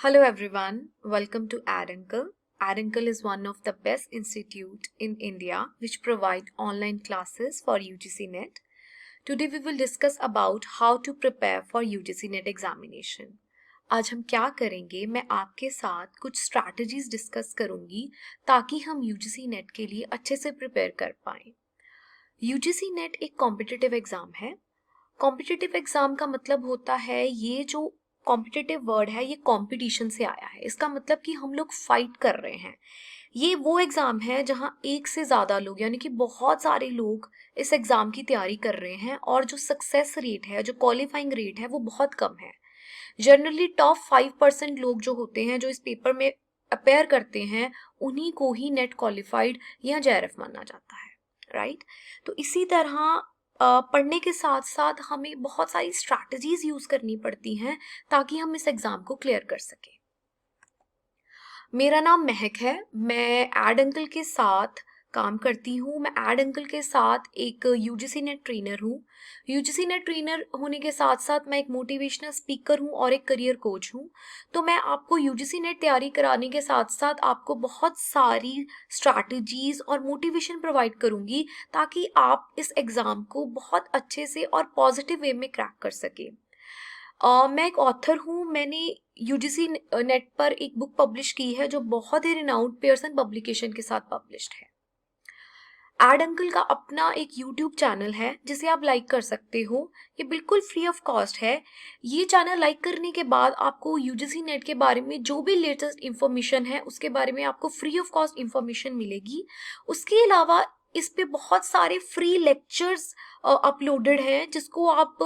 Hello everyone, welcome to AdUncle. AdUncle is one of the best institute in India which provide online classes for UGC NET. Today we will discuss about how to prepare for UGC NET examination. आज हम क्या करेंगे, मैं आपके साथ कुछ strategies discuss करूंगी ताकि हम UGC NET के लिए अच्छे से प्रिपेयर कर पाएं। UGC NET एक कॉम्पिटिटिव एग्जाम है। कॉम्पिटिटिव एग्जाम का मतलब होता है, ये जो कॉम्पिटिटिव वर्ड है ये कंपटीशन से आया है। इसका मतलब कि हम लोग फाइट कर रहे हैं। ये वो एग्जाम है जहां एक से ज्यादा लोग यानी कि बहुत सारे लोग इस एग्जाम की तैयारी कर रहे हैं और जो सक्सेस रेट है, जो क्वालिफाइंग रेट है वो बहुत कम है। जनरली टॉप 5% लोग जो होते हैं जो इस पेपर में अपेयर करते हैं उन्हीं को ही नेट क्वालिफाइड या जेआरएफ माना जाता है, राइट। तो इसी तरह पढ़ने के साथ साथ हमें बहुत सारी स्ट्रैटेजीज यूज करनी पड़ती हैं ताकि हम इस एग्जाम को क्लियर कर सकें। मेरा नाम महक है, मैं AdUncle के साथ काम करती हूँ। मैं AdUncle के साथ एक UGC नेट ट्रेनर हूँ। UGC नेट ट्रेनर होने के साथ साथ मैं एक मोटिवेशनल स्पीकर हूँ और एक करियर कोच हूँ। तो मैं आपको UGC नेट तैयारी कराने के साथ साथ आपको बहुत सारी स्ट्रैटेजीज और मोटिवेशन प्रोवाइड करूँगी ताकि आप इस एग्ज़ाम को बहुत अच्छे से और पॉजिटिव वे में क्रैक कर सकें। मैं एक ऑथर हूँ। मैंने UGC नेट पर एक बुक पब्लिश की है जो बहुत ही रिनाउंड पियर्सन पब्लिकेशन के साथ पब्लिश्ड है। AdUncle का अपना एक YouTube चैनल है जिसे आप लाइक कर सकते हो। ये बिल्कुल फ्री ऑफ कॉस्ट है। ये चैनल लाइक करने के बाद आपको UGC नेट के बारे में जो भी लेटेस्ट इंफॉर्मेशन है उसके बारे में आपको फ्री ऑफ कॉस्ट इंफॉर्मेशन मिलेगी। उसके अलावा इस पे बहुत सारे फ्री लेक्चर्स अपलोडेड हैं जिसको आप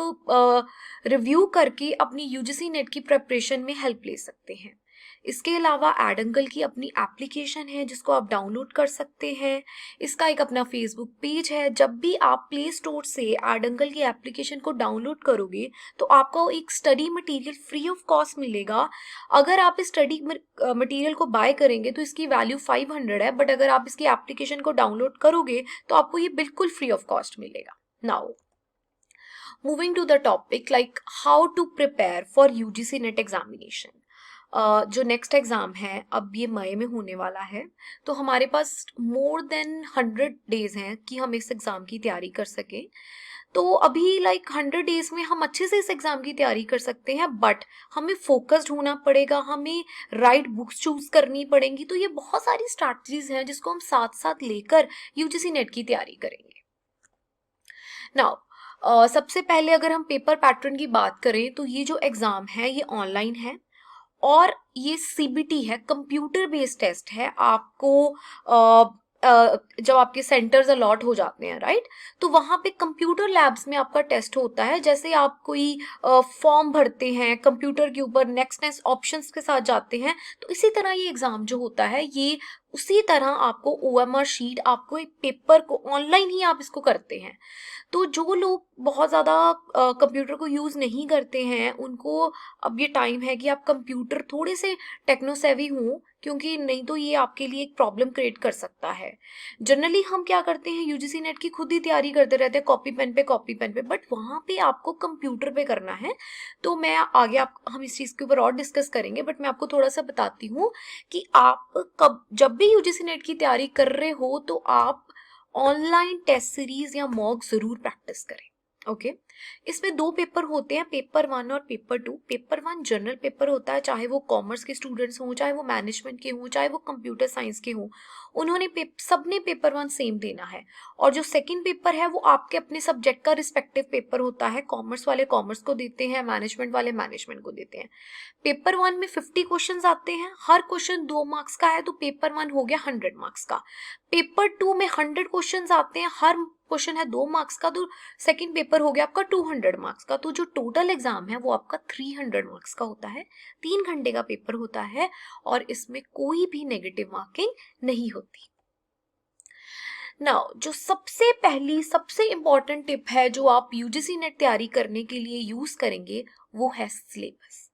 रिव्यू करके अपनी UGC नेट की प्रिपरेशन में हेल्प ले सकते हैं। इसके अलावा AdUncle की अपनी एप्लीकेशन है जिसको आप डाउनलोड कर सकते हैं। इसका एक अपना फेसबुक पेज है। जब भी आप प्ले स्टोर से AdUncle की एप्लीकेशन को डाउनलोड करोगे तो आपको एक study material free of cost मिलेगा। अगर आप इस स्टडी मटेरियल को बाय करेंगे तो इसकी वैल्यू 500 है, बट अगर आप इसकी एप्लीकेशन को डाउनलोड करोगे तो आपको ये बिल्कुल फ्री ऑफ कॉस्ट मिलेगा। Now moving to the topic like how to prepare for UGC NET examination. जो नेक्स्ट एग्ज़ाम है अब ये मई में होने वाला है, तो हमारे पास मोर देन 100 डेज हैं कि हम इस एग्ज़ाम की तैयारी कर सकें। तो अभी 100 डेज में हम अच्छे से इस एग्ज़ाम की तैयारी कर सकते हैं, बट हमें फोकस्ड होना पड़ेगा, हमें राइट बुक्स चूज करनी पड़ेंगी। तो ये बहुत सारी स्ट्रैटेजीज हैं जिसको हम साथ साथ लेकर UGC नेट की तैयारी करेंगे। नाउ सबसे पहले अगर हम पेपर पैटर्न की बात करें तो ये जो एग्ज़ाम है ये ऑनलाइन है और ये CBT है, कंप्यूटर बेस्ड टेस्ट है। आपको जब आपके सेंटर्स अलॉट हो जाते हैं, राइट, तो वहाँ पे कंप्यूटर लैब्स में आपका टेस्ट होता है। जैसे आप कोई फॉर्म भरते हैं कंप्यूटर के ऊपर, नेक्स्ट नेक्स्ट ऑप्शंस के साथ जाते हैं, तो इसी तरह ये एग्ज़ाम जो होता है ये उसी तरह आपको OMR शीट, आपको एक पेपर को ऑनलाइन ही आप इसको करते हैं। तो जो लोग बहुत ज़्यादा कंप्यूटर को यूज़ नहीं करते हैं उनको अब ये टाइम है कि आप कंप्यूटर थोड़े से टेक्नो सेवी हों, क्योंकि नहीं तो ये आपके लिए एक प्रॉब्लम क्रिएट कर सकता है। जनरली हम क्या करते हैं, UGC नेट की खुद ही तैयारी करते रहते हैं कॉपी पेन पे, बट वहाँ पे आपको कंप्यूटर पे करना है। तो मैं आगे हम इस चीज़ के ऊपर और डिस्कस करेंगे, बट मैं आपको थोड़ा सा बताती हूँ कि आप जब भी UGC नेट की तैयारी कर रहे हो तो आप ऑनलाइन टेस्ट सीरीज या मॉक जरूर प्रैक्टिस करें। ओके इसमें 2 पेपर होते हैं, पेपर 1 और पेपर 2। पेपर 1 जनरल पेपर होता है, चाहे वो कॉमर्स के स्टूडेंट्स हों, चाहे वो मैनेजमेंट के हों, चाहे वो कंप्यूटर साइंस के हों, उन्होंने सबने पेपर 1 सेम देना है। और जो सेकंड पेपर है वो आपके अपने सब्जेक्ट का रिस्पेक्टिव पेपर होता है। कॉमर्स वाले कॉमर्स को देते हैं, मैनेजमेंट वाले मैनेजमेंट को देते हैं। पेपर 1 में 50 क्वेश्चंस आते हैं, हर क्वेश्चन 2 मार्क्स का है, तो पेपर 1 हो गया 100 मार्क्स का। पेपर 2 में 100 क्वेश्चंस आते हैं, हर क्वेश्चन है 2 मार्क्स का, तो सेकंड पेपर हो गया आपका 200 मार्क्स का। तो जो टोटल एग्जाम है वो आपका 300 मार्क्स का होता है। 3 घंटे का पेपर होता है और इसमें कोई भी नेगेटिव मार्किंग नहीं होती। नाउ जो सबसे पहली सबसे इंपॉर्टेंट टिप है जो आप UGC नेट तैयारी करने के लिए यूज करेंगे वो है सिलेबस।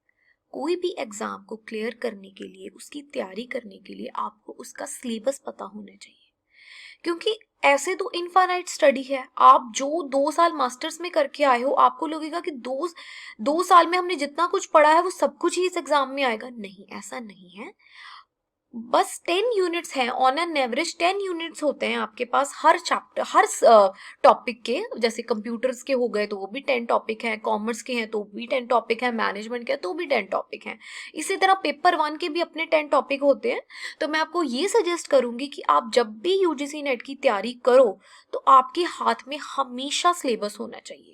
कोई भी एग्जाम को क्लियर करने के लिए, उसकी तैयारी करने के लिए आपको उसका सिलेबस पता होना चाहिए, क्योंकि ऐसे तो इनफाइनाइट स्टडी है। आप जो 2 साल मास्टर्स में करके आए हो, आपको लगेगा कि 2 साल में हमने जितना कुछ पढ़ा है वो सब कुछ ही इस एग्जाम में आएगा। नहीं, ऐसा नहीं है। बस 10 यूनिट्स हैं, ऑन एन एवरेज 10 यूनिट्स होते हैं आपके पास हर चैप्टर, हर टॉपिक के। जैसे कंप्यूटर्स के हो गए तो वो भी 10 टॉपिक हैं, कॉमर्स के हैं तो भी 10 टॉपिक हैं, मैनेजमेंट के हैं तो भी 10 टॉपिक हैं। इसी तरह पेपर 1 के भी अपने 10 टॉपिक होते हैं। तो मैं आपको ये सजेस्ट करूंगी कि आप जब भी यूजीसी नेट की तैयारी करो तो आपके हाथ में हमेशा सिलेबस होना चाहिए।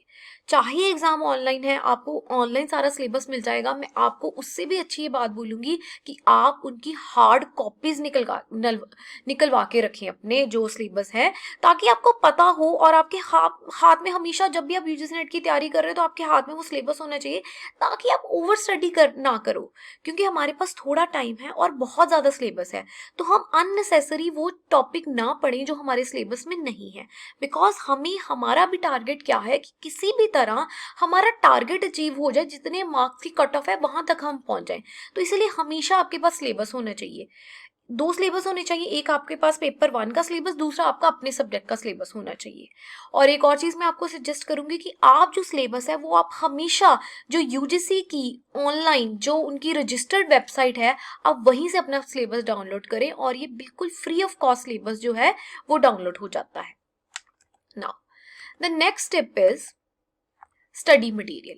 चाहे एग्जाम ऑनलाइन है, आपको ऑनलाइन सारा सिलेबस मिल जाएगा। मैं आपको उससे भी अच्छी ये बात बोलूंगी कि आप उनकी हार्ड कॉपीज निकलवा के रखें अपने जो सिलेबस है, ताकि आपको पता हो। और आपके हाथ में हमेशा जब भी आप यूजीसी नेट की तैयारी कर रहे हो तो आपके हाथ में वो सिलेबस होना चाहिए, ताकि आप ओवर स्टडी ना करो। क्योंकि हमारे पास थोड़ा टाइम है और बहुत ज्यादा सिलेबस है, तो हम अननेसेसरी वो टॉपिक ना पढ़ें जो हमारे सिलेबस में नहीं है। बिकॉज हमें, हमारा भी टारगेट क्या है कि किसी भी तरह हमारा टारगेट अचीव हो जाए, जितने मार्क्स की कट ऑफ है वहां तक हम पहुंच जाएं। तो इसलिए हमेशा आपके पास सिलेबस होना चाहिए। 2 सिलेबस होने चाहिए, एक आपके पास पेपर 1 का सिलेबस, दूसरा आपका अपने सब्जेक्ट का सिलेबस होना चाहिए। और एक और चीज मैं आपको सजेस्ट करूंगी कि आप जो सिलेबस है वो आप हमेशा जो यूजीसी की ऑनलाइन जो उनकी रजिस्टर्ड वेबसाइट है, आप वहीं से अपना सिलेबस डाउनलोड करें, और ये बिल्कुल फ्री ऑफ कॉस्ट सिलेबस जो है वो डाउनलोड हो जाता है। Now the next step is study material.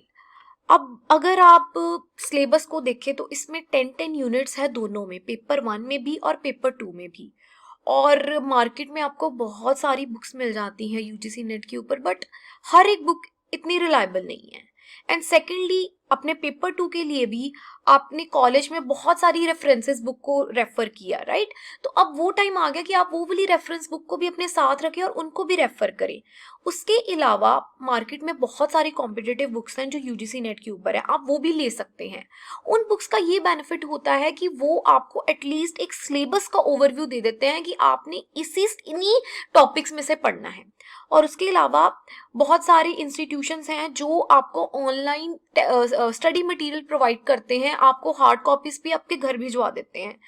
अब अगर आप सिलेबस को देखें तो इसमें 10-10 यूनिट्स है दोनों में, पेपर 1 में भी और पेपर 2 में भी। और मार्केट में आपको बहुत सारी बुक्स मिल जाती हैं यूजीसी नेट के ऊपर, बट हर एक बुक इतनी रिलायबल नहीं है। एंड सेकेंडली, अपने पेपर 2 के लिए भी आपने कॉलेज में बहुत सारी रेफरेंसेस बुक को रेफर किया, राइट? तो अब वो टाइम आ गया कि आप वो वाली रेफरेंस बुक को भी अपने साथ रखें और उनको भी रेफर करें। उसके अलावा मार्केट में बहुत सारी कॉम्पिटिटिव बुक्स हैं जो यूजीसी नेट के ऊपर है, आप वो भी ले सकते हैं। उन बुक्स का ये बेनिफिट होता है कि वो आपको एटलीस्ट एक सिलेबस का ओवरव्यू दे देते हैं कि आपने इन्हीं टॉपिक्स में से पढ़ना है। और उसके अलावा बहुत सारे इंस्टीट्यूशंस हैं जो आपको ऑनलाइन स्टडी मटेरियल प्रोवाइड करते हैं, आपको हार्ड कॉपीज भी आपके घर भिजवा देते हैं।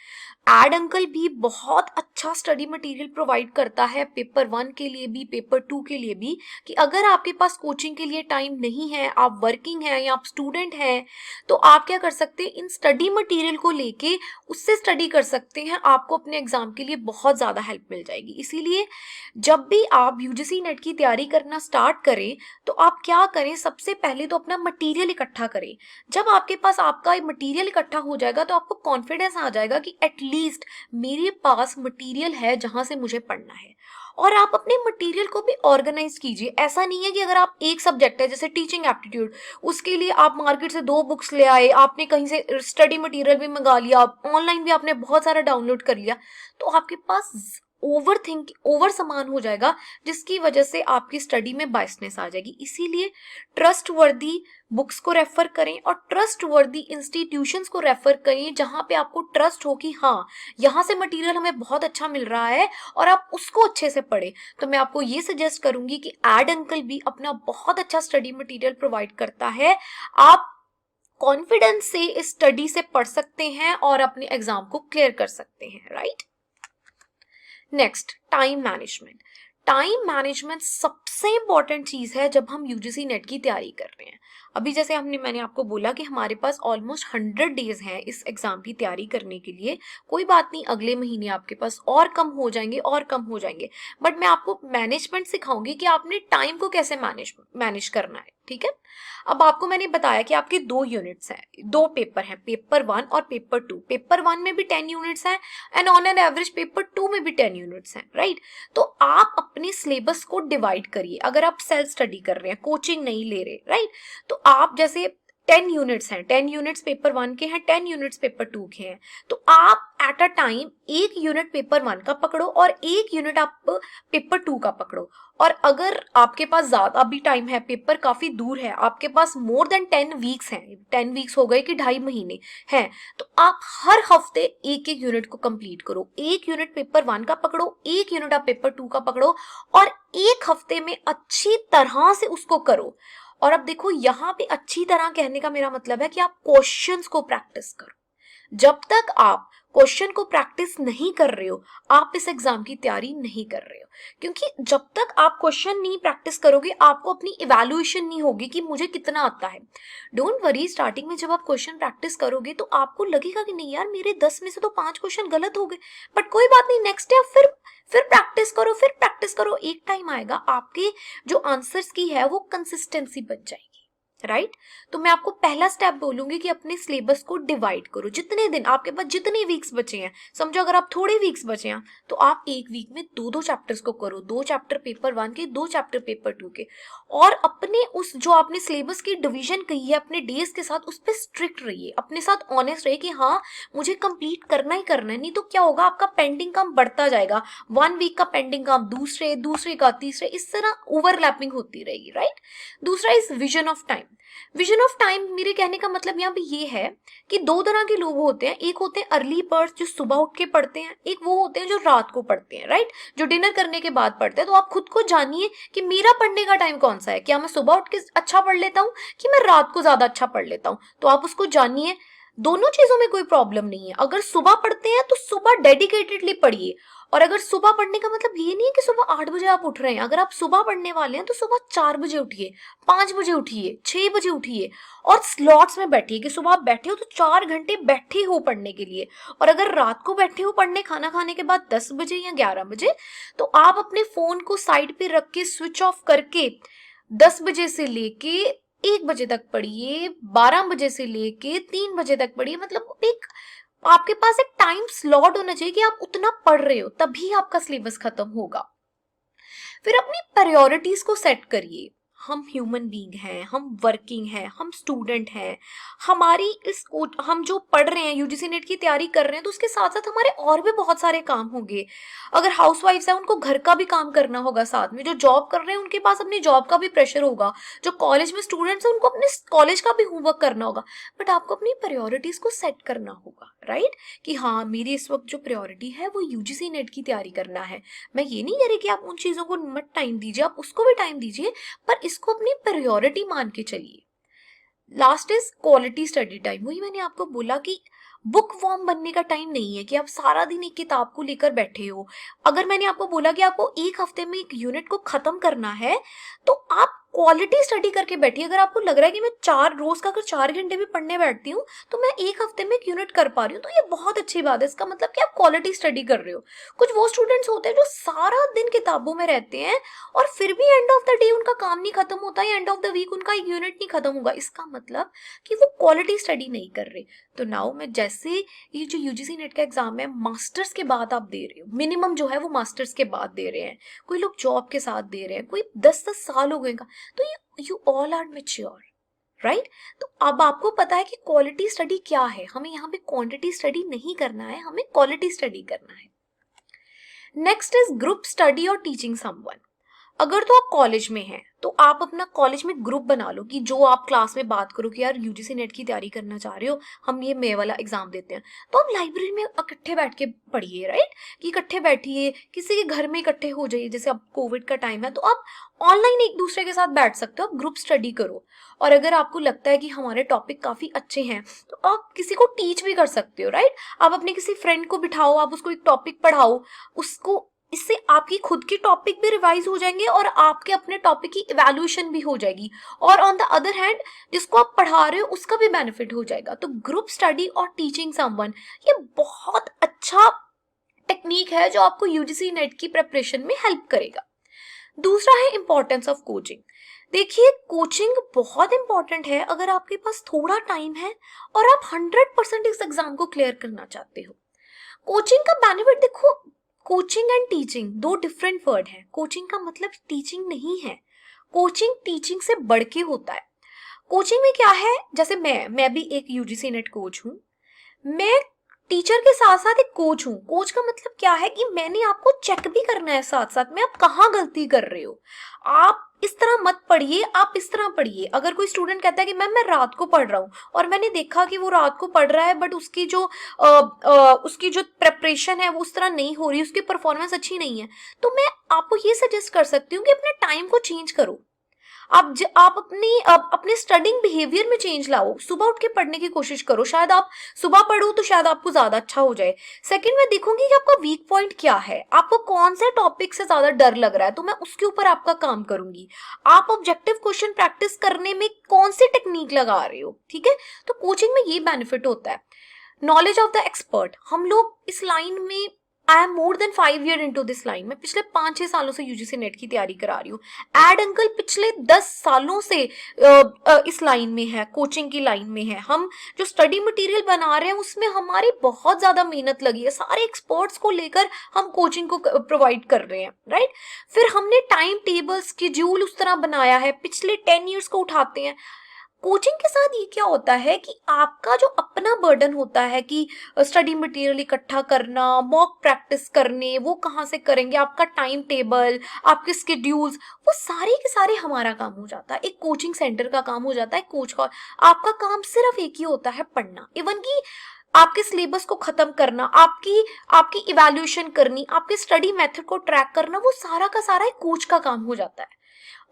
एड अंकल भी बहुत अच्छा स्टडी मटेरियल प्रोवाइड करता है पेपर 1 के लिए भी, पेपर 2 के लिए भी, कि अगर आपके पास कोचिंग के लिए टाइम नहीं है, आप वर्किंग हैं या आप स्टूडेंट हैं, तो आप क्या कर सकते हैं, इन स्टडी मटेरियल को लेके उससे स्टडी कर सकते हैं। आपको अपने एग्जाम के लिए बहुत ज़्यादा हेल्प मिल जाएगी। इसीलिए जब भी आप यूजीसी नेट की तैयारी करना स्टार्ट करें तो आप क्या करें, सबसे पहले तो अपना मटेरियल इकट्ठा करें। जब आपके पास आपका मटेरियल इकट्ठा हो जाएगा तो आपको कॉन्फिडेंस आ जाएगा कि एटलीस्ट मेरे पास मटेरियल है जहां से मुझे पढ़ना है। और आप अपने मटेरियल को भी ऑर्गेनाइज कीजिए। ऐसा नहीं है कि अगर आप एक सब्जेक्ट है जैसे टीचिंग एप्टीट्यूड, उसके लिए आप मार्केट से 2 बुक्स ले आए, आपने कहीं से स्टडी मटेरियल भी मंगा लिया, ऑनलाइन भी आपने बहुत सारा डाउनलोड कर लिया, तो आपके पास ओवर सामान हो जाएगा, जिसकी वजह से आपकी स्टडी में बायसनेस आ जाएगी। इसीलिए ट्रस्ट वर्दी बुक्स को रेफर करें और ट्रस्ट वर्दी इंस्टीट्यूशंस को रेफर करें जहां पे आपको ट्रस्ट हो कि हाँ, यहाँ से मटेरियल हमें बहुत अच्छा मिल रहा है, और आप उसको अच्छे से पढ़ें। तो मैं आपको ये सजेस्ट करूंगी कि एड अंकल भी अपना बहुत अच्छा स्टडी मटेरियल प्रोवाइड करता है। आप कॉन्फिडेंस से इस स्टडी से पढ़ सकते हैं और अपने एग्जाम को क्लियर कर सकते हैं, right? Next, time management. Time management सबसे इंपॉर्टेंट चीज है जब हम यूजीसी नेट की तैयारी कर रहे हैं। अभी जैसे मैंने आपको बोला कि हमारे पास ऑलमोस्ट 100 डेज हैं इस एग्जाम की तैयारी करने के लिए। कोई बात नहीं, अगले महीने आपके पास और कम हो जाएंगे और कम हो जाएंगे, बट मैं आपको मैनेजमेंट सिखाऊंगी कि आपने टाइम को कैसे मैनेज करना है, ठीक है? अब आपको मैंने बताया कि आपके 2 यूनिट्स हैं, 2 पेपर हैं, पेपर 1 और पेपर 2। पेपर 1 में भी 10 यूनिट्स हैं and on an average paper 2 में भी 10 यूनिट्स हैं, राइट? तो आप अपने सिलेबस को डिवाइड करिए। अगर आप सेल्फ स्टडी कर रहे हैं, कोचिंग नहीं ले रहे, राइट, तो आप जैसे 10 यूनिट्स हैं, 10 यूनिट्स पेपर 1 के हैं, 10 यूनिट्स पेपर 2 के हैं, तो आप at a time 1 unit paper 1 का पकड़ो और 1 यूनिट आप पेपर 2 का पकड़ो। और अगर आपके पास ज्यादा भी टाइम है, पेपर काफी दूर है, आपके पास मोर देन 10 वीक्स हैं, 10 वीक्स हो गए कि 2.5 महीने हैं, तो आप हर हफ्ते 1-1 यूनिट को कंप्लीट करो। 1 यूनिट पेपर 1 का पकड़ो, 1 यूनिट आप पेपर 2 का पकड़ो, और 1 हफ्ते में अच्छी तरह से उसको करो। और अब देखो, यहाँ पे अच्छी तरह कहने का मेरा मतलब है कि आप क्वेश्चंस को प्रैक्टिस करो, जब तक आप क्वेश्चन को प्रैक्टिस नहीं कर रहे हो, आप इस एग्जाम की तैयारी नहीं कर रहे हो। क्योंकि जब तक आप क्वेश्चन नहीं प्रैक्टिस करोगे, आपको अपनी इवैल्यूएशन नहीं होगी कि मुझे कितना आता है। डोंट वरी, स्टार्टिंग में जब आप क्वेश्चन प्रैक्टिस करोगे तो आपको लगेगा कि नहीं यार, मेरे 10 में से तो 5 क्वेश्चन गलत हो गए, बट कोई बात नहीं, नेक्स्ट डे आप फिर प्रैक्टिस करो, फिर प्रैक्टिस करो। एक टाइम आएगा आपके जो आंसर्स की है वो कंसिस्टेंसी बन जाएगी, राइट। तो मैं आपको पहला स्टेप बोलूंगी कि अपने सिलेबस को डिवाइड करो। जितने दिन आपके पास, जितने वीक्स बचे हैं, समझो अगर आप थोड़े वीक्स बचे हैं तो आप एक वीक में 2-2 चैप्टर्स को करो, 2 चैप्टर पेपर 1 के, 2 चैप्टर पेपर 2 के। और अपने उस जो आपने सिलेबस की डिवीजन कही है अपने डेज के साथ, उस पर स्ट्रिक्ट रहिए, अपने साथ ऑनेस्ट रहिए कि हाँ मुझे कंप्लीट करना ही करना है। नहीं तो क्या होगा, आपका पेंडिंग काम बढ़ता जाएगा। 1 वीक का पेंडिंग काम दूसरे का तीसरे, इस तरह ओवरलैपिंग होती रहेगी, राइट। दूसरा is vision of time. Vision of time, मेरे कहने का मतलब यहाँ पे ये है कि 2 तरह के लोग होते हैं। एक होते हैं अर्ली बर्ड्स जो सुबह उठ के पढ़ते हैं, एक वो होते हैं जो रात को पढ़ते हैं, राइट, जो डिनर करने के बाद पढ़ते हैं। तो आप खुद को जानिए कि मेरा पढ़ने का टाइम कौन सा है, क्या मैं सुबह उठ के अच्छा पढ़ लेता हूँ कि मैं रात को ज्यादा अच्छा पढ़ लेता हूँ। तो आप उसको जानिए, दोनों चीजों में कोई प्रॉब्लम नहीं है। अगर सुबह पढ़ते हैं तो सुबह डेडिकेटेडली पढ़िए। और अगर सुबह पढ़ने का मतलब ये नहीं है कि सुबह 8 बजे आप उठ रहे हैं। अगर आप सुबह पढ़ने वाले हैं तो सुबह 4 बजे उठिए, 5 बजे उठिए, 6 बजे उठिए, और स्लॉट्स में बैठिए कि सुबह आप बैठे हो तो 4 घंटे बैठे हो पढ़ने के लिए। और अगर रात को बैठे हो पढ़ने खाना खाने के बाद 10 बजे या 11 बजे, तो आप अपने फोन को साइड पे रख के स्विच ऑफ करके 10 बजे से लेके 1 बजे तक पढ़िए, 12 बजे से लेके 3 बजे तक पढ़िए। मतलब एक आपके पास एक टाइम स्लॉट होना चाहिए कि आप उतना पढ़ रहे हो, तभी आपका सिलेबस खत्म होगा। फिर अपनी प्रायोरिटीज को सेट करिए। हम ह्यूमन बीइंग हैं, हम वर्किंग हैं, हम स्टूडेंट हैं। हमारी हम जो पढ़ रहे हैं, यूजीसी नेट की तैयारी कर रहे हैं, तो उसके साथ साथ हमारे और भी बहुत सारे काम होंगे। अगर हाउसवाइफ्स हैं उनको घर का भी काम करना होगा साथ में, जो जॉब कर रहे हैं उनके पास अपनी जॉब का भी प्रेशर होगा, जो कॉलेज में स्टूडेंट्स हैं उनको अपने कॉलेज का भी होमवर्क करना होगा। बट आपको अपनी प्रायोरिटीज को सेट करना होगा, राइट, कि हाँ मेरी इस वक्त जो प्रायोरिटी है वो यूजीसी नेट की तैयारी करना है। मैं ये नहीं कह रही कि आप उन चीजों को मत टाइम दीजिए, आप उसको भी टाइम दीजिए, पर इसको अपनी प्रायोरिटी मान के चलिए। Last is quality study time. वही मैंने आपको बोला कि बुक वॉर्म बनने का टाइम नहीं है कि आप सारा दिन एक किताब को लेकर बैठे हो। अगर मैंने आपको बोला कि आपको एक हफ्ते में एक यूनिट को खत्म करना है, तो आप क्वालिटी स्टडी करके बैठिए। अगर आपको लग रहा है कि मैं रोज का अगर 4 घंटे भी पढ़ने बैठती हूँ तो मैं एक हफ्ते में एक यूनिट कर पा रही हूँ, तो ये बहुत अच्छी बात है। इसका मतलब कि आप क्वालिटी स्टडी कर रहे हो। कुछ वो स्टूडेंट्स होते हैं जो सारा दिन किताबों में रहते हैं और फिर भी एंड ऑफ द डे उनका काम नहीं खत्म होता है, एंड ऑफ द वीक उनका एक यूनिट नहीं खत्म होगा। इसका मतलब कि वो क्वालिटी स्टडी नहीं कर रहे। तो नाउ मैं जैसे ये जो यूजीसी नेट का एग्जाम है मास्टर्स के बाद आप दे रहे हो, मिनिमम जो है वो मास्टर्स के बाद दे रहे हैं, कोई लोग जॉब के साथ दे रहे हैं, कोई 10-10 साल हो गए का, तो you all are mature, right. तो अब आपको पता है कि क्वालिटी स्टडी क्या है। हमें यहाँ पे क्वांटिटी स्टडी नहीं करना है, हमें क्वालिटी स्टडी करना है। नेक्स्ट इज ग्रुप स्टडी और टीचिंग समवन। अगर तो आप कॉलेज में हैं तो आप अपना कॉलेज में ग्रुप बना लो कि जो आप क्लास में बात करो कि यार यूजीसी नेट की तैयारी करना चाह रहे हो, हम ये मे वाला एग्जाम देते हैं, तो आप लाइब्रेरी में इकट्ठे बैठ के पढ़िए, राइट, कि इकट्ठे बैठिए, किसी के घर में इकट्ठे हो जाइए। जैसे अब कोविड का टाइम है तो आप ऑनलाइन एक दूसरे के साथ बैठ सकते हो, आप ग्रुप स्टडी करो। और अगर आपको लगता है कि हमारे टॉपिक काफी अच्छे हैं तो आप किसी को टीच भी कर सकते हो, राइट। आप अपने किसी फ्रेंड को बिठाओ, आप उसको एक टॉपिक पढ़ाओ, उसको, इससे आपकी खुद की टॉपिक भी रिवाइज हो जाएंगे और आपके अपने टॉपिक की इवैल्यूएशन भी हो जाएगी। और ऑन द अदर हैंड जिसको आप पढ़ा रहे हो उसका भी बेनिफिट हो जाएगा। तो ग्रुप स्टडी और टीचिंग समवन ये बहुत अच्छा टेक्निक है जो आपको यूजीसी नेट की प्रिपरेशन में हेल्प करेगा। दूसरा है इंपॉर्टेंस ऑफ कोचिंग। देखिए कोचिंग बहुत इंपॉर्टेंट है अगर आपके पास थोड़ा टाइम है और आप 100% इस एग्जाम को क्लियर करना चाहते हो। कोचिंग का बेनिफिट देखो, coaching and teaching 2 different word है। कोचिंग का मतलब टीचिंग नहीं है, कोचिंग टीचिंग से बढ़ के होता है। कोचिंग में क्या है, जैसे मैं भी एक यूजीसी नेट कोच हूँ, मैं टीचर के साथ साथ एक कोच हूँ। कोच का मतलब क्या है कि मैंने आपको चेक भी करना है साथ साथ में आप कहाँ गलती कर रहे हो। आप इस तरह मत पढ़िए, आप इस तरह पढ़िए। अगर कोई स्टूडेंट कहता है कि मैम मैं रात को पढ़ रहा हूँ और मैंने देखा कि वो रात को पढ़ रहा है बट उसकी जो प्रेपरेशन है वो उस तरह नहीं हो रही, उसकी परफॉर्मेंस अच्छी नहीं है, तो मैं आपको ये सजेस्ट कर सकती हूँ कि अपने टाइम को चेंज करो। आप अपने स्टडिंग बिहेवियर में चेंज लाओ। सुबह उठ के पढ़ने की कोशिश करो, शायद आप सुबह पढ़ो तो शायद आपको ज्यादा अच्छा हो जाए। सेकंड, मैं देखूंगी कि आपका वीक पॉइंट क्या है, आपको कौन से टॉपिक से ज्यादा डर लग रहा है, तो मैं उसके ऊपर आपका काम करूंगी। आप ऑब्जेक्टिव क्वेश्चन प्रैक्टिस करने में कौन सी टेक्निक लगा रहे हो, ठीक है। तो कोचिंग में ये बेनिफिट होता है। नॉलेज ऑफ द एक्सपर्ट, हम लोग इस लाइन में, I am more than 5 year into this line, मैं पिछले 5-6 सालों से यूजीसी नेट की तैयारी करा रही हूँ। एड अंकल पिछले 10 सालों से इस लाइन में है, कोचिंग की लाइन में है। हम जो स्टडी मटेरियल बना रहे हैं उसमें हमारी बहुत ज्यादा मेहनत लगी है, सारे एक्सपर्ट्स को लेकर हम कोचिंग को प्रोवाइड कर रहे हैं, राइट। फिर हमने टाइम टेबल स्केड्यूल उस तरह बनाया है, पिछले 10 ईयर्स को उठाते हैं। कोचिंग के साथ ये क्या होता है कि आपका जो अपना बर्डन होता है कि स्टडी मटेरियल इकट्ठा करना, मॉक प्रैक्टिस करने, वो कहाँ से करेंगे, आपका टाइम टेबल, आपके स्केड्यूल्स, वो सारे के सारे हमारा काम हो जाता है, एक कोचिंग सेंटर का काम हो जाता है, कोच का। आपका काम सिर्फ एक ही होता है, पढ़ना। इवन कि आपके सिलेबस को खत्म करना, आपकी आपकी इवैल्यूएशन करनी, आपके स्टडी मेथड को ट्रैक करना, वो सारा का सारा एक कोच का काम हो जाता है।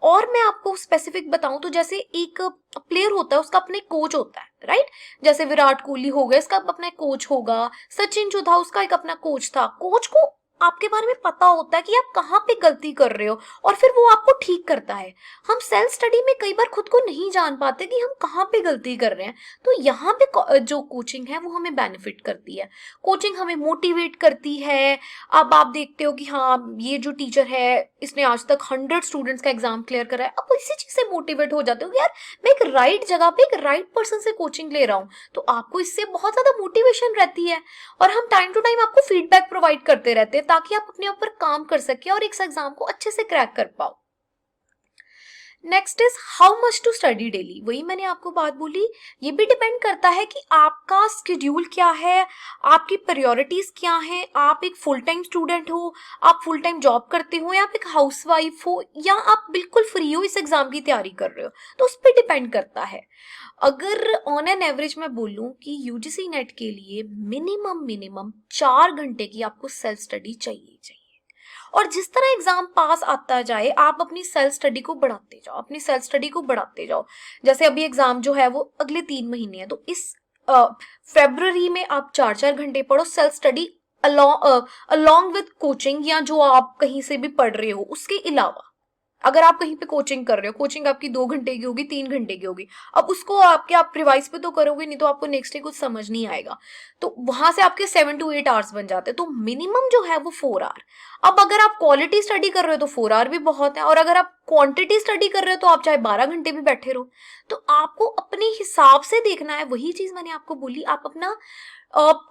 और मैं आपको स्पेसिफिक बताऊं तो जैसे एक प्लेयर होता है, उसका अपने कोच होता है, राइट। जैसे विराट कोहली हो गया, इसका अपना कोच होगा। सचिन जो था उसका एक अपना कोच था। कोच को आपके बारे में पता होता है कि आप कहाँ पे गलती कर रहे हो और फिर वो आपको ठीक करता है। हम सेल्फ स्टडी में कई बार खुद को नहीं जान पाते कि हम कहाँ पे गलती कर रहे हैं, तो यहाँ पे जो कोचिंग है वो हमें बेनिफिट करती है। कोचिंग हमें मोटिवेट करती है। अब आप देखते हो कि हाँ, ये जो टीचर है इसने आज तक 100 स्टूडेंट्स का एग्जाम क्लियर करा है, अब इसी चीज से मोटिवेट हो जाते हो कि यार मैं एक राइट जगह पे एक राइट पर्सन से कोचिंग ले रहा हूँ, तो आपको इससे बहुत ज्यादा मोटिवेशन रहती है। और हम टाइम टू टाइम आपको फीडबैक प्रोवाइड करते रहते हैं ताकि आप अपने ऊपर काम कर सके और इस एग्जाम को अच्छे से क्रैक कर पाओ। Next is how much to study daily. वही मैंने आपको बात बोली, ये भी डिपेंड करता है कि आपका स्केड्यूल क्या है, आपकी प्रायोरिटीज क्या हैं। आप एक फुल टाइम स्टूडेंट हो, आप फुल टाइम जॉब करते हो, या आप एक हाउसवाइफ हो, या आप बिल्कुल फ्री हो, इस एग्जाम की तैयारी कर रहे हो, तो उस पर डिपेंड करता है। अगर ऑन एन एवरेज मैं बोलूं कि यूजीसी नेट के लिए मिनिमम 4 घंटे की आपको सेल्फ स्टडी चाहिए। और जिस तरह एग्जाम पास आता जाए, आप अपनी सेल्फ स्टडी को बढ़ाते जाओ, अपनी सेल्फ स्टडी को बढ़ाते जाओ। जैसे अभी एग्जाम जो है वो अगले 3 महीने है, तो इस फेब्रुवरी में आप 4-4 घंटे पढ़ो self study, along with coaching, या जो आप कहीं से भी पढ़ रहे हो उसके अलावा। अगर आप कहीं पे कोचिंग कर रहे हो, कोचिंग आपकी 2 घंटे की होगी, 3 घंटे की होगी, अब उसको आप रिवाइज पे तो करोगे नहीं, तो आपको नेक्स्ट डे कुछ समझ नहीं आएगा, तो वहां से आपके 7 to 8 आवर्स बन जाते हैं। तो मिनिमम जो है वो 4 आवर। अब अगर आप क्वालिटी स्टडी कर रहे हो तो 4 आवर भी बहुत है, और अगर आप क्वांटिटी स्टडी कर रहे हो तो आप चाहे 12 घंटे भी बैठे रहो। तो आपको अपने हिसाब से देखना है। वही चीज मैंने आपको बोली, आप अपना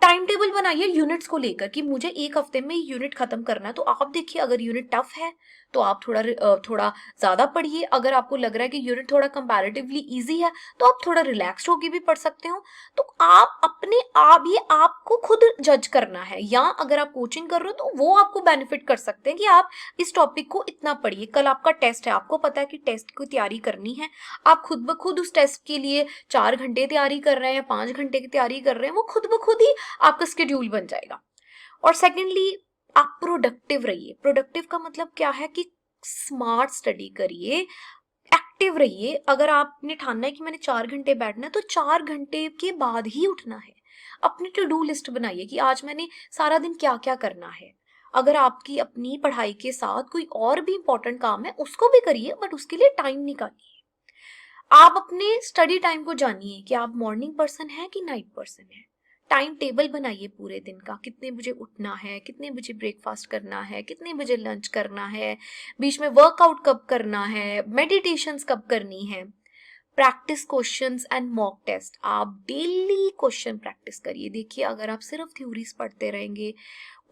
टाइम टेबल बनाइए यूनिट्स को लेकर कि मुझे एक हफ्ते में यूनिट खत्म करना है। तो आप देखिए, अगर यूनिट टफ है तो आप थोड़ा ज्यादा पढ़िए। अगर आपको लग रहा है कि यूनिट थोड़ा कंपैरेटिवली इजी है तो आप थोड़ा रिलैक्स्ड होकर भी पढ़ सकते हो। तो आप अपने आप, ये आपको खुद जज करना है। या अगर आप कोचिंग कर रहे हो तो वो आपको बेनिफिट कर सकते हैं कि आप इस टॉपिक को इतना पढ़िए। कल आपका टेस्ट है, आपको पता है कि टेस्ट की तैयारी करनी है, आप खुद ब खुद उस टेस्ट के लिए 4 घंटे तैयारी कर रहे हैं, 5 घंटे की तैयारी कर रहे हैं, वो खुद ब खुद ही आपका स्केड्यूल बन जाएगा। और सेकेंडली, आप प्रोडक्टिव रहिए। प्रोडक्टिव का मतलब क्या है कि स्मार्ट स्टडी करिए, एक्टिव रहिए। अगर आपने ठाना है कि मैंने 4 घंटे बैठना है, तो 4 घंटे के बाद ही उठना है। अपनी टू डू लिस्ट बनाइए कि आज मैंने सारा दिन क्या क्या करना है। अगर आपकी अपनी पढ़ाई के साथ कोई और भी इंपॉर्टेंट काम है उसको भी करिए, बट उसके लिए टाइम निकालिए। आप अपने स्टडी टाइम को जानिए कि आप मॉर्निंग पर्सन है कि नाइट पर्सन है। टाइम टेबल बनाइए पूरे दिन का, कितने बजे उठना है, कितने बजे ब्रेकफास्ट करना है, कितने बजे लंच करना है, बीच में वर्कआउट कब करना है, मेडिटेशंस कब करनी है। Practice questions and mock test, आप डेली क्वेश्चन प्रैक्टिस करिए। देखिए, अगर आप सिर्फ थ्योरीज पढ़ते रहेंगे,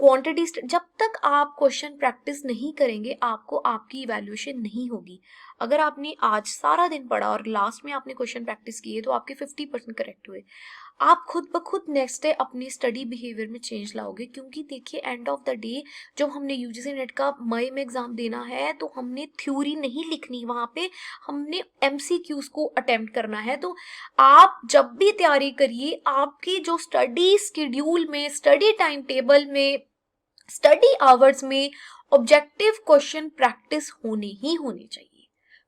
क्वांटिटी, जब तक आप क्वेश्चन प्रैक्टिस नहीं करेंगे आपको आपकी इवैल्यूएशन नहीं होगी। अगर आपने आज सारा दिन पढ़ा और लास्ट में आपने क्वेश्चन प्रैक्टिस किए तो आपके 50% करेक्ट हुए, आप खुद ब खुद नेक्स्ट डे अपनी स्टडी बिहेवियर में चेंज लाओगे। क्योंकि देखिए, एंड ऑफ द डे जब हमने यूजीसी नेट का मई में एग्जाम देना है तो हमने थ्योरी नहीं लिखनी, वहां पे हमने एमसीक्यूज को अटेम्प्ट करना है। तो आप जब भी तैयारी करिए, आपकी जो स्टडी स्केड्यूल में, स्टडी टाइम टेबल में, स्टडी आवर्स में ऑब्जेक्टिव क्वेश्चन प्रैक्टिस होने ही होने चाहिए।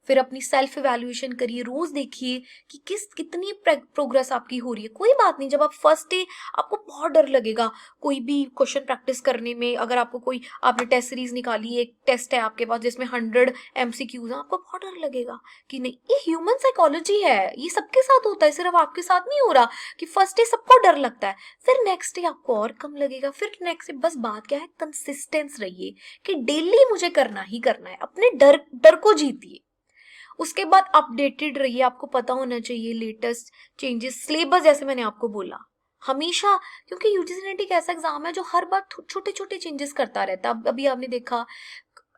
फिर अपनी सेल्फ इवैल्यूएशन करिए, रोज देखिए कि कितनी प्रोग्रेस आपकी हो रही है। कोई बात नहीं, जब आप फर्स्ट डे आपको बहुत डर लगेगा कोई भी क्वेश्चन प्रैक्टिस करने में, अगर आपको कोई आपने टेस्ट सीरीज निकाली, एक टेस्ट है आपके पास जिसमें 100 MCQs हैं, आपको बहुत डर लगेगा कि नहीं, ये ह्यूमन साइकोलॉजी है, ये सबके साथ होता है, सिर्फ आपके साथ नहीं हो रहा कि फर्स्ट डे सबको डर लगता है, फिर नेक्स्ट डे आपको और कम लगेगा, फिर नेक्स्ट डे। बस बात क्या है, कंसिस्टेंस रहिए कि डेली मुझे करना ही करना है, अपने डर को जीतिए। उसके बाद अपडेटेड रहिए, आपको पता होना चाहिए लेटेस्ट चेंजेस, सिलेबस जैसे मैंने आपको बोला हमेशा, क्योंकि यूजीसी नेट एक ऐसा एग्जाम है जो हर बार छोटे छोटे चेंजेस करता रहता है। अब अभी आपने देखा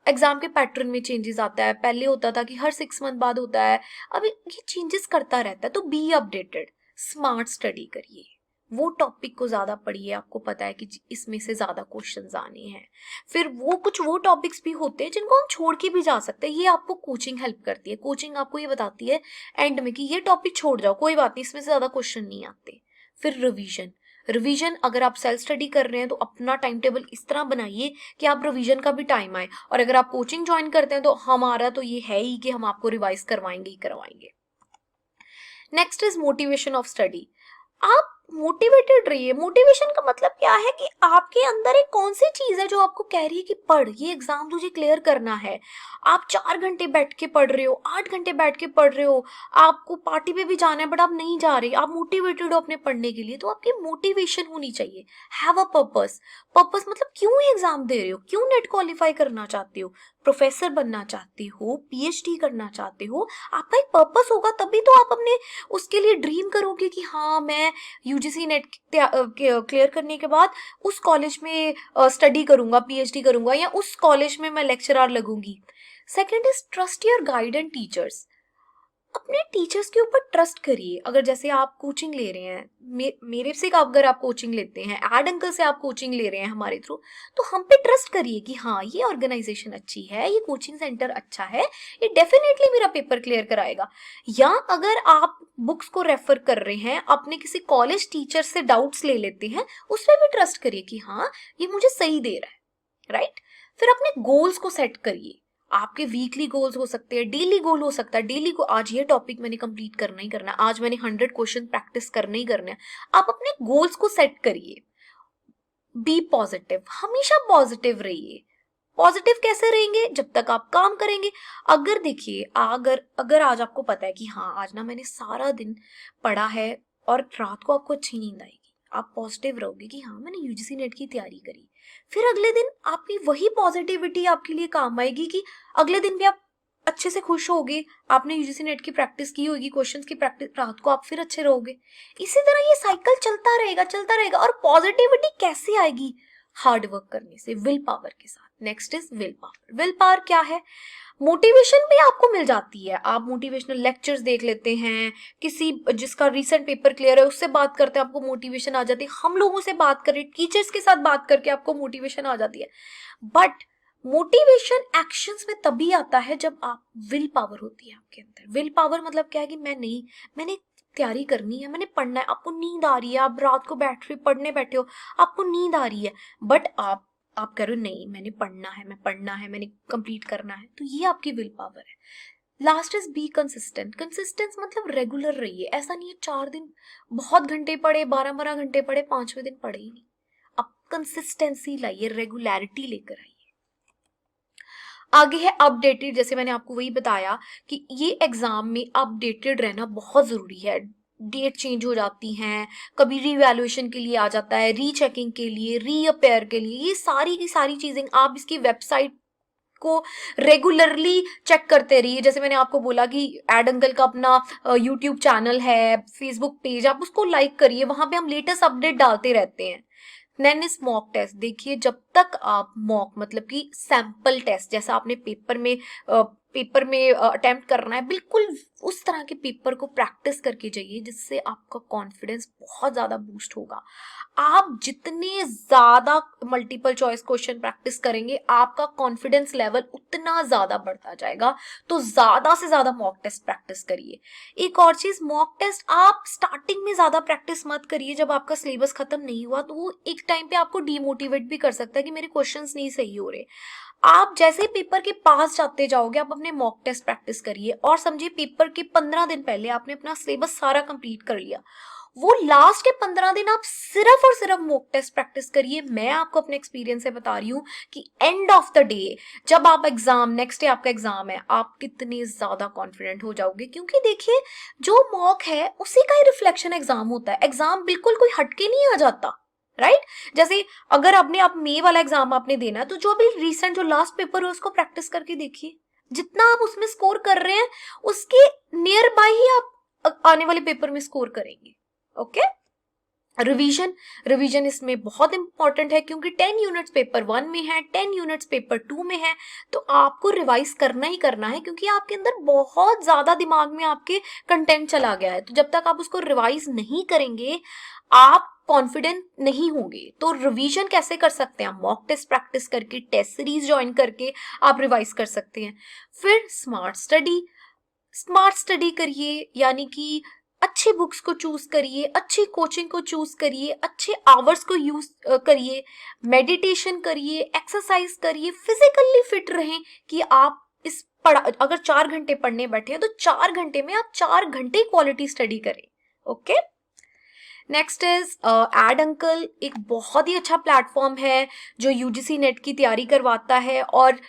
एग्जाम के पैटर्न में चेंजेस आता है, पहले होता था कि हर 6 मंथ बाद होता है, अभी ये चेंजेस करता रहता है। तो बी अपडेटेड, स्मार्ट स्टडी करिए, वो टॉपिक को ज्यादा पढ़िए, आपको पता है कि इसमें से ज्यादा क्वेश्चंस आने हैं। फिर वो टॉपिक्स भी होते हैं जिनको हम छोड़ के भी जा सकते हैं, ये आपको कोचिंग हेल्प करती है। कोचिंग आपको ये बताती है एंड में कि ये टॉपिक छोड़ जाओ, कोई बात नहीं, इसमें से ज्यादा क्वेश्चन नहीं आते। फिर रिवीजन अगर आप सेल्फ स्टडी कर रहे हैं तो अपना टाइम टेबल इस तरह बनाइए कि आप रिवीजन का भी टाइम आए, और अगर आप कोचिंग ज्वाइन करते हैं तो हमारा तो ये है ही कि हम आपको रिवाइज करवाएंगे ही करवाएंगे। Next is motivation of study. आप मोटिवेटेड रहिए। मोटिवेशन का मतलब क्या है कि आपके अंदर एक कौन सी चीज है जो आपको कह रही है कि पढ़, ये एग्जाम तुझे क्लियर करना है। आप 4 घंटे बैठ के पढ़ रहे हो, 8 घंटे बैठ के पढ़ रहे हो, आपको पार्टी पे भी जाना है बट आप नहीं जा रहे, आप मोटिवेटेड हो अपने पढ़ने के लिए, तो आपकी मोटिवेशन होनी चाहिए। Have a purpose. पर्पस मतलब क्यों ये एग्जाम दे रहे हो, क्यों नेट क्वालिफाई करना चाहते हो, प्रोफेसर बनना चाहते हो, PhD करना चाहते हो, आपका एक पर्पस होगा तभी तो आप अपने उसके लिए ड्रीम करोगे कि हाँ मैं यूजीसी नेट क्लियर करने के बाद उस कॉलेज में स्टडी करूंगा, PhD करूंगा, या उस कॉलेज में मैं लेक्चरर लगूंगी। Second is trust your guide and teachers. अपने टीचर्स के ऊपर ट्रस्ट करिए। अगर जैसे आप कोचिंग ले रहे हैं, मेरे से अगर आप कोचिंग लेते हैं, एड अंकल से आप कोचिंग ले रहे हैं हमारे थ्रू, तो हम पे ट्रस्ट करिए कि हाँ ये ऑर्गेनाइजेशन अच्छी है, ये कोचिंग सेंटर अच्छा है, ये डेफिनेटली मेरा पेपर क्लियर कराएगा। या अगर आप बुक्स को रेफर कर रहे हैं, अपने किसी कॉलेज टीचर से डाउट्स ले लेते हैं, उसमें भी ट्रस्ट करिए कि हाँ ये मुझे सही दे रहा है, राइट। फिर अपने गोल्स को सेट करिए। आपके वीकली गोल्स हो सकते हैं, डेली गोल हो सकता है, डेली को आज ये टॉपिक मैंने कंप्लीट करना ही करना है, आज मैंने 100 क्वेश्चन प्रैक्टिस करने ही करने हैं। आप अपने गोल्स को सेट करिए। बी पॉजिटिव, हमेशा पॉजिटिव रहिए। पॉजिटिव कैसे रहेंगे, जब तक आप काम करेंगे। अगर देखिए अगर आज आपको पता है कि हाँ आज ना मैंने सारा दिन पढ़ा है और रात को आपको अच्छी नींद आएगी, आप पॉजिटिव रहोगे कि हाँ मैंने यूजीसी नेट की तैयारी करी, फिर अगले दिन आपकी वही पॉजिटिविटी आपके लिए काम आएगी कि अगले दिन भी आप अच्छे से खुश होगे, आपने यूजीसी नेट की प्रैक्टिस की होगी, क्वेश्चंस की प्रैक्टिस, रात को आप फिर अच्छे रहोगे। इसी तरह ये साइकिल चलता रहेगा। और पॉजिटिविटी कैसे आएगी, हार्ड वर्क करने से, विल पावर के साथ। Next is will power. Will power क्या है, मोटिवेशन भी आपको मिल जाती है। आप मोटिवेशनल लेक्चर्स देख लेते हैं, किसी जिसका रीसेंट पेपर क्लियर है उससे बात करते हैं, आपको मोटिवेशन आ जाती है। हम लोगों से बात करें, टीचर्स के साथ बात करके आपको मोटिवेशन आ जाती है। बट मोटिवेशन एक्शंस में तभी आता है जब आप विल पावर होती है आपके अंदर। विल पावर मतलब क्या है कि मैंने तैयारी करनी है, मैंने पढ़ना है। आपको नींद आ रही है, आप रात को पढ़ने बैठे हो, आपको नींद आ रही है, बट आप कह रहे हो नहीं मैंने पढ़ना है, मैंने कंप्लीट करना है, तो ये आपकी विल पावर है। Last is be consistent. Consistence मतलब रेगुलर रहिए। ऐसा नहीं है 4 दिन बहुत घंटे पढ़े, 12 घंटे पढ़े, 5वें दिन पढ़े ही नहीं। आप कंसिस्टेंसी लाइए, रेगुलरिटी लेकर आइए। आगे है अपडेटेड। जैसे मैंने आपको वही बताया कि ये एग्जाम में अपडेटेड रहना बहुत जरूरी है। डेट चेंज हो जाती हैं, कभी रीवैल्यूएशन के लिए आ जाता है, रीचेकिंग के लिए, रीअपेयर के लिए, ये सारी की सारी चीजें आप इसकी वेबसाइट को रेगुलरली चेक करते रहिए। जैसे मैंने आपको बोला कि एड अंकल का अपना यूट्यूब चैनल है, फेसबुक पेज, आप उसको लाइक करिए, वहां पे हम लेटेस्ट अपडेट डालते रहते हैं। Then is mock test. देखिए जब तक आप मॉक मतलब कि सैंपल टेस्ट, जैसा आपने पेपर में अटेम्प्ट करना है, बिल्कुल उस तरह के पेपर को प्रैक्टिस करके जाइए, जिससे आपका कॉन्फिडेंस बहुत ज्यादा बूस्ट होगा। आप जितने ज्यादा मल्टीपल चॉइस क्वेश्चन प्रैक्टिस करेंगे, आपका कॉन्फिडेंस लेवल उतना ज्यादा बढ़ता जाएगा। तो ज्यादा से ज्यादा मॉक टेस्ट प्रैक्टिस करिए। एक और चीज, मॉक टेस्ट आप स्टार्टिंग में ज्यादा प्रैक्टिस मत करिए, जब आपका सिलेबस खत्म नहीं हुआ, तो वो एक टाइम पे आपको डिमोटिवेट भी कर सकता है कि मेरे क्वेश्चंस नहीं सही हो रहे। आप जैसे ही पेपर के पास जाते जाओगे, आप अपने मॉक टेस्ट प्रैक्टिस करिए, और समझिए पेपर के 15 दिन पहले आपने अपना सिलेबस सारा कंप्लीट कर लिया, वो लास्ट के 15 दिन आप सिर्फ और सिर्फ मॉक टेस्ट प्रैक्टिस करिए। मैं आपको अपने एक्सपीरियंस से बता रही हूँ कि एंड ऑफ द डे, जब आप एग्जाम, नेक्स्ट डे आपका एग्जाम है, आप कितने ज्यादा कॉन्फिडेंट हो जाओगे। क्योंकि देखिए, जो मॉक है उसी का ही रिफ्लेक्शन एग्जाम होता है। एग्जाम बिल्कुल कोई हटके नहीं आ जाता, राइट? जैसे अगर आपने आप मे वाला एग्जाम आपने देना है, तो जो अभी रिसेंट जो लास्ट पेपर है उसको प्रैक्टिस करके देखिए। जितना आप उसमें स्कोर कर रहे हैं, उसके नियर बाय ही आप आने वाले पेपर में स्कोर करेंगे। ओके, रिवीजन, रिवीजन इसमें बहुत इंपॉर्टेंट है, क्योंकि 10 यूनिट्स पेपर 1 में है, 10 यूनिट्स पेपर 2 में है, तो आपको रिवाइज करना ही करना है, क्योंकि आपके अंदर बहुत ज्यादा दिमाग में आपके कंटेंट चला गया है। तो जब तक आप उसको रिवाइज नहीं करेंगे, आप कॉन्फिडेंट नहीं होंगे। तो रिवीजन कैसे कर सकते हैं? मॉक टेस्ट प्रैक्टिस करके, टेस्ट सीरीज ज्वाइन करके आप रिवाइज कर सकते हैं। फिर स्मार्ट स्टडी, स्मार्ट स्टडी करिए, यानी कि अच्छी बुक्स को चूज करिए, अच्छी कोचिंग को चूज करिए, अच्छे आवर्स को यूज करिए, मेडिटेशन करिए, एक्सरसाइज करिए, फिजिकली फिट रहें, कि आप इस अगर 4 घंटे पढ़ने बैठे हैं तो 4 घंटे में आप 4 घंटे क्वालिटी स्टडी करें। Okay, next is ad uncle. एक बहुत ही अच्छा प्लेटफॉर्म है जो यूजीसी नेट की तैयारी करवाता है, और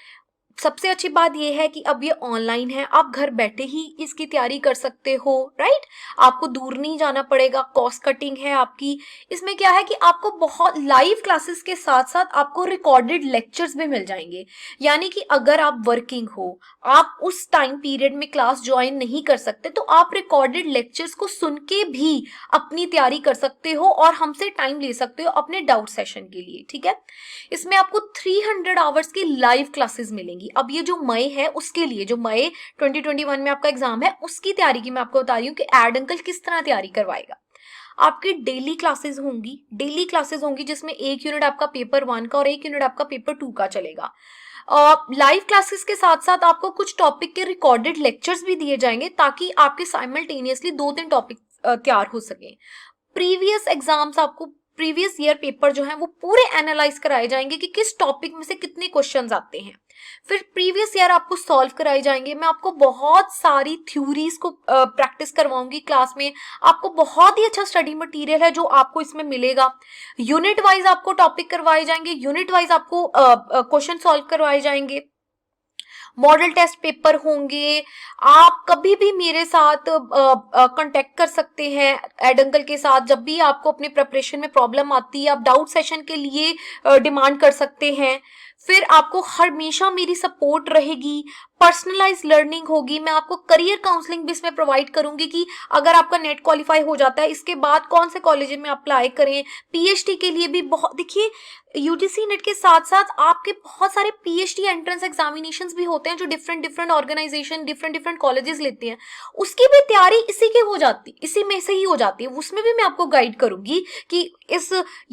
सबसे अच्छी बात यह है कि अब ये ऑनलाइन है, आप घर बैठे ही इसकी तैयारी कर सकते हो, राइट? आपको दूर नहीं जाना पड़ेगा, कॉस्ट कटिंग है आपकी। इसमें क्या है कि आपको बहुत लाइव क्लासेस के साथ साथ आपको रिकॉर्डेड लेक्चर्स भी मिल जाएंगे। यानी कि अगर आप वर्किंग हो, आप उस टाइम पीरियड में क्लास ज्वाइन नहीं कर सकते, तो आप रिकॉर्डेड लेक्चर्स को सुन के भी अपनी तैयारी कर सकते हो और हमसे टाइम ले सकते हो अपने डाउट सेशन के लिए, ठीक है? इसमें आपको 300 आवर्स की लाइव क्लासेस मिलेंगी। अब ये जो मई है, उसके लिए, जो मई 2021 में आपका एग्जाम है, उसकी तैयारी की मैं आपको बता रही हूँ कि एड अंकल किस तरह तैयारी करवाएगा। आपकी डेली क्लासेस होंगी, डेली क्लासेस होंगी, जिसमें 1 यूनिट आपका पेपर 1 का और 1 यूनिट आपका पेपर 2 का चलेगा। लाइव क्लासेस के साथ साथ आपको कुछ टॉपिक के रिकॉर्डेड लेक्चर्स भी दिए जाएंगे, ताकि आपके साइमल्टेनियसली 2-3 टॉपिक तैयार हो सके। प्रीवियस एग्जाम्स, आपको प्रीवियस ईयर पेपर जो है वो पूरे एनालाइज कराए जाएंगे कि किस टॉपिक में से कितने क्वेश्चंस आते हैं। फिर प्रीवियस ईयर आपको सॉल्व कराए जाएंगे। मैं आपको बहुत सारी थ्योरीज को प्रैक्टिस करवाऊंगी क्लास में। आपको बहुत ही अच्छा स्टडी मटेरियल है जो आपको इसमें मिलेगा। यूनिट वाइज आपको टॉपिक करवाए जाएंगे, यूनिट वाइज आपको क्वेश्चन सॉल्व करवाए जाएंगे, मॉडल टेस्ट पेपर होंगे। आप कभी भी मेरे साथ कांटेक्ट कर सकते हैं, एड अंकल के साथ। जब भी आपको अपनी प्रिपरेशन में प्रॉब्लम आती है, आप डाउट सेशन के लिए डिमांड कर सकते हैं। फिर आपको हमेशा मेरी सपोर्ट रहेगी, पर्सनलाइज लर्निंग होगी। मैं आपको करियर काउंसलिंग भी इसमें प्रोवाइड करूंगी कि अगर आपका नेट क्वालिफाई हो जाता है, इसके बाद कौन से कॉलेज में अप्लाई करें। पीएचडी के लिए भी बहुत, देखिए यूजीसी नेट के साथ साथ आपके बहुत सारे पीएचडी एंट्रेंस एग्जामिनेशंस भी होते हैं जो डिफरेंट ऑर्गेनाइजेशन, डिफरेंट कॉलेजेस लेते हैं। उसकी भी तैयारी इसी में से ही हो जाती है। उसमें भी मैं आपको गाइड करूंगी कि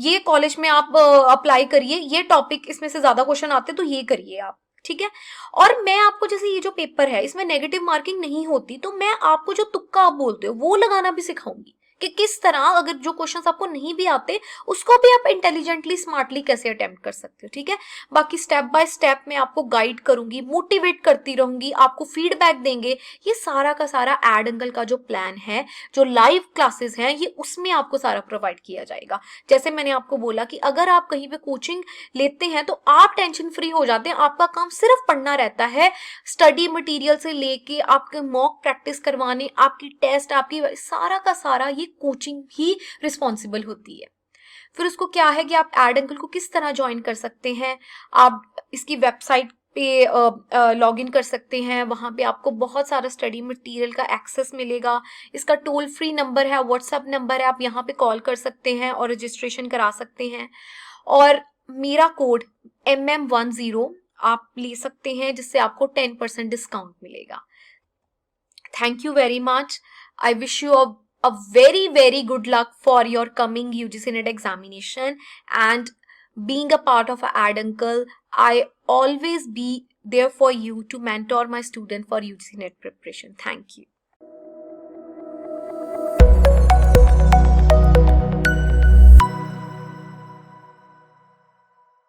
ये कॉलेज में आप अप्लाई करिए, ये टॉपिक इसमें से ज्यादा क्वेश्चन आते हैं तो ये करिए आप, ठीक है? और मैं आपको, जैसे ये जो पेपर है इसमें नेगेटिव मार्किंग नहीं होती, तो मैं आपको जो तुक्का आप बोलते हो वो लगाना भी सिखाऊंगी कि किस तरह, अगर जो क्वेश्चंस आपको नहीं भी आते उसको भी आप इंटेलिजेंटली, स्मार्टली कैसे अटेम्प्ट कर सकते हो, ठीक है? बाकी स्टेप बाय स्टेप मैं आपको गाइड करूंगी, मोटिवेट करती रहूंगी, आपको फीडबैक देंगे। ये सारा का सारा एड अंकल का जो प्लान है, जो लाइव क्लासेस हैं, ये उसमें आपको सारा प्रोवाइड किया जाएगा। जैसे मैंने आपको बोला कि अगर आप कहीं पे कोचिंग लेते हैं तो आप टेंशन फ्री हो जाते हैं, आपका काम सिर्फ पढ़ना रहता है। स्टडी मटेरियल से लेके आपके मॉक प्रैक्टिस करवाने, आपकी टेस्ट, आपकी सारा का सारा ये कोचिंग ही रिस्पॉन्सिबल होती है। फिर उसको क्या है कि आप एड अंकल को किस तरह ज्वाइन कर सकते हैं। आप इसकी वेबसाइट पे लॉग इन कर सकते हैं, वहां पे आपको बहुत सारा स्टडी मटेरियल का एक्सेस मिलेगा। इसका टोल फ्री नंबर है, व्हाट्सएप नंबर है, आप यहाँ पे कॉल कर सकते हैं और रजिस्ट्रेशन करा सकते हैं। और मेरा कोड MM10 आप ले सकते हैं, जिससे आपको 10% डिस्काउंट मिलेगा। Thank you very much. I wish you a very good luck for your coming UGC NET examination, and being a part of Ad Uncle, I always be there for you to mentor my student for UGC NET preparation. Thank you.